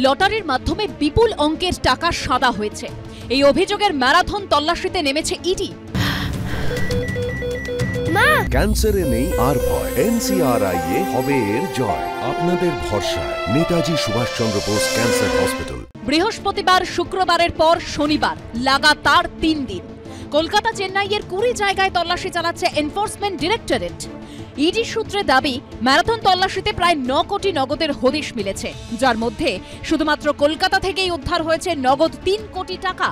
লটারির মাধ্যমে বিপুল অঙ্কের টাকা সাদা হয়েছে। এই অভিযোগের ম্যারাথন তল্লাশিতে নেমেছে ইডি। ক্যান্সারে নেই আর ভয়, NCRI হবে এর জয়। আপনাদের ভরসা নেতাজি সুভাষচন্দ্র বোস ক্যান্সার হসপিটাল। বৃহস্পতিবার, শুক্রবারের পর শনিবার লাগাতার 3 দিন কলকাতা, চেন্নাইয়ের 20 জায়গায় তল্লাশি চালাচ্ছে এনফোর্সমেন্ট ডিরেক্টরেট। ইডি সূত্রে দাবি, ম্যারাথন তল্লাশিতে প্রায় 9 কোটি নগদের হদিশ মিলেছে, যার মধ্যে শুধুমাত্র কলকাতা থেকেই উদ্ধার হয়েছে নগদ 3 কোটি টাকা।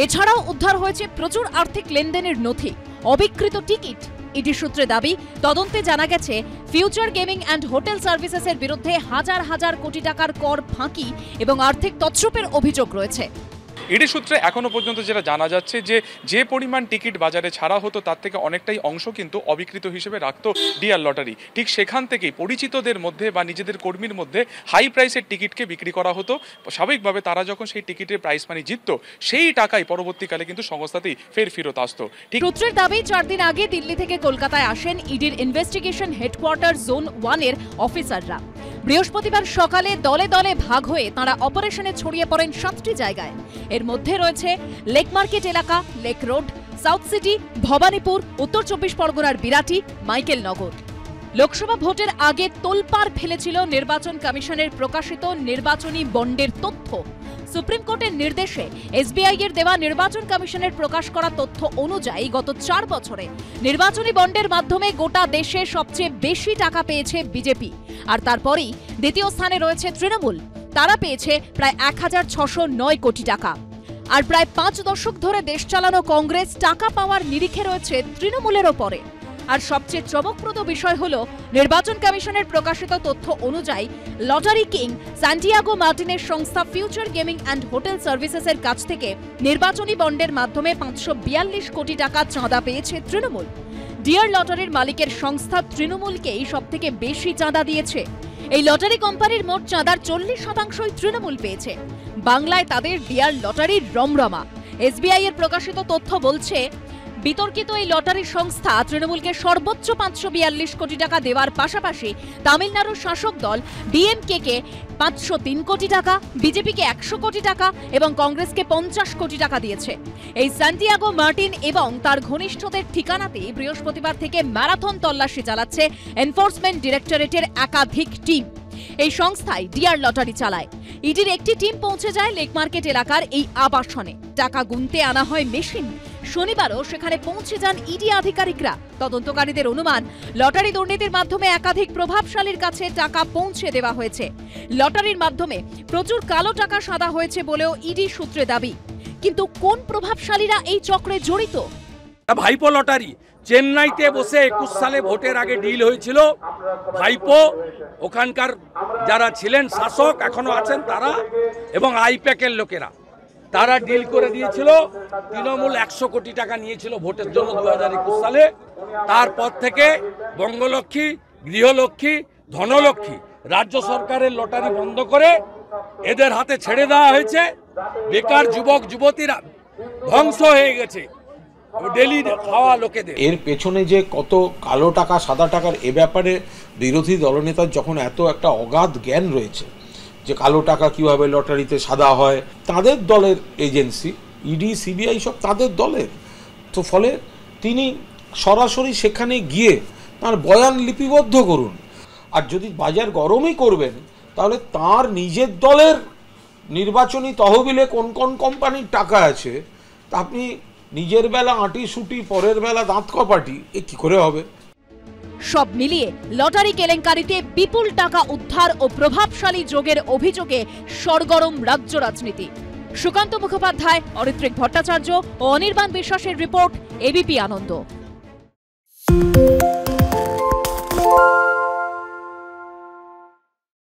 এছাড়াও উদ্ধার হয়েছে প্রচুর আর্থিক লেনদেনের নথি, অবিকৃত টিকিট। ইডি সূত্রে দাবি, তদন্তে জানা গেছে ফিউচার গেমিং অ্যান্ড হোটেল সার্ভিসেসের বিরুদ্ধে হাজার হাজার কোটি টাকার কর ফাঁকি এবং আর্থিক তছরূপের অভিযোগ রয়েছে। ইডি সূত্রে এখনো পর্যন্ত যেটা জানা যাচ্ছে যে পরিমাণ টিকিট বাজারে ছাড়া হতো তার থেকে অনেকটাই অংশ কিন্তু অবিকৃত হিসেবে রাখতো ডিআর লটারি। ঠিক সেখান থেকেই পরিচিতদের মধ্যে বা নিজেদের কর্মীর মধ্যে হাই প্রাইসের টিকিটকে বিক্রি করা হতো। স্বাভাবিকভাবে তারা যখন সেই টিকিটের প্রাইস মানি জিতত, সেই টাকাই পরবর্তীকালে কিন্তু সংস্থাতেই ফেরত আসতো। সূত্রের দাবি, 4 দিন আগে দিল্লি থেকে কলকাতায় আসেন ইডির ইনভেস্টিগেশন হেডকোয়ার্টার জোন 1 এর অফিসাররা। বৃহস্পতিবার সকালে দলে দলে ভাগ হয়ে তাঁরা অপারেশনে ছড়িয়ে পড়েন 7টি জায়গায়। এর মধ্যে রয়েছে লেক মার্কেট এলাকা, Lake Road, South City, Bhowanipore, উত্তর 24 পরগনার বিরাটি, মাইকেল নগর। লোকসভা ভোটের আগে তোলপাড় ফেলেছিল নির্বাচন কমিশনের প্রকাশিত নির্বাচনী বন্ডের তথ্য। সুপ্রিম কোর্টের নির্দেশে SBI এর দেওয়া নির্বাচন কমিশনের প্রকাশ করা তথ্য অনুযায়ী গত 4 বছরে নির্বাচনী বন্ডের মাধ্যমে গোটা দেশে সবচেয়ে বেশি টাকা পেয়েছে বিজেপি, আর তারপরেই দ্বিতীয় স্থানে রয়েছে তৃণমূল। তারা পেয়েছে প্রায় 1609 কোটি টাকা। আর প্রায় 5 দশক ধরে দেশ চালানো কংগ্রেস টাকা পাওয়ার নিরিখে রয়েছে তৃণমূলেরও পরে। আর সবচেয়ে চমকপ্রদ বিষয় হলো, নির্বাচন কমিশনের প্রকাশিত তথ্য অনুযায়ী লটারি কিং স্যান্টিয়াগো মার্টিনের সংস্থা ফিউচার গেমিং অ্যান্ড হোটেল সার্ভিসেসের কাছ থেকে নির্বাচনী বন্ডের মাধ্যমে 542 কোটি টাকা চাঁদা পেয়েছে তৃণমূল। ডিয়ার লটারির মালিকের সংস্থা তৃণমূলকেই সবথেকে বেশি চাঁদা দিয়েছে। এই লটারি কোম্পানির মোট চাঁদার 40% তৃণমূল পেয়েছে। বাংলায় তাদের ডিয়ার লটারির রমরমা। SBI এর প্রকাশিত তথ্য বলছে, বিতর্কিত এই লটারি সংস্থা তৃণমূলকে সর্বোচ্চ 542 কোটি টাকা দেওয়ার পাশাপাশি তামিলনাড়ুর শাসক দল DMK কে 503 কোটি টাকা, বিজেপিকে 100 কোটি টাকা এবং কংগ্রেসকে 50 কোটি টাকা দিয়েছে। এই স্যান্টিয়াগো মার্টিন এবং তার ঘনিষ্ঠদের ঠিকানাতেই বৃহস্পতিবার থেকে ম্যারাথন তল্লাশি চালাচ্ছে এনফোর্সমেন্ট ডিরেক্টরেটের একাধিক টিম। এই সংস্থায় ডিয়ার লটারি চালায়। ইডির একটি টিম পৌঁছে যায় লেক মার্কেট এলাকার এই আবাসনে। টাকা গুনতে আনা হয় মেশিন। শনিবারও সেখানে পৌঁছে যান ইডি আধিকারিকরা। তদন্তকারীদের অনুমান, লটারি দুর্নীতির মাধ্যমে একাধিক প্রভাবশালীর কাছে টাকা পৌঁছে দেওয়া হয়েছে। লটারির মাধ্যমে প্রচুর কালো টাকা সাদা হয়েছে বলেও ইডি সূত্রে দাবি। কিন্তু কোন প্রভাবশালীরা এই চক্রে জড়িত? ভাইপো লটারি চেন্নাইতে বসে 21 সালে ভোটের আগে ডিল হয়েছিল। ভাইপো ওখানকার যারা ছিলেন শাসক, এখনো আছেন তারা, এবং আইপ্যাকের লোকেরা, তারা ডিল করে দিয়েছিল। তৃণমূল 100 কোটি টাকা নিয়েছিল ভোটের জন্য 2021 সালে। তারপর থেকে বঙ্গলক্ষ্মী, গৃহলক্ষ্মী, ধনলক্ষ্মী রাজ্য সরকারের লটারি বন্ধ করে এদের হাতে ছেড়ে দেওয়া হয়েছে। বেকার যুবক যুবতীরা ধ্বংস হয়ে গেছে ডেলি খাওয়া লোকেদের। এর পেছনে যে কত কালো টাকা সাদা টাকার, এ ব্যাপারে বিরোধী দলনেতার যখন এত একটা অগাধ জ্ঞান রয়েছে যে কালো টাকা কিভাবে লটারিতে সাদা হয়, তাদের দলের এজেন্সি ইডি, CBI সব তাদের দলের, তো ফলে তিনি সরাসরি সেখানে গিয়ে তার বয়ান লিপিবদ্ধ করুন। আর যদি বাজার গরমই করবেন, তাহলে তার নিজের দলের নির্বাচনী তহবিলে কোন কোন কোম্পানির টাকা আছে, তা আপনি নিজের বেলা আঁটি সুটি, পরের বেলা দাঁত কপাটি, এ কি করে হবে? সব মিলিয়ে লটারি কেলেঙ্কারিতে বিপুল টাকা উদ্ধার ও প্রভাবশালী যোগের অভিযোগে সরগরম রাজ্য রাজনীতি। সুকান্ত মুখোপাধ্যায়, অরিত্রিক ভট্টাচার্য ও অনির্বাণ বিশ্বাসের রিপোর্ট, ABP আনন্দ।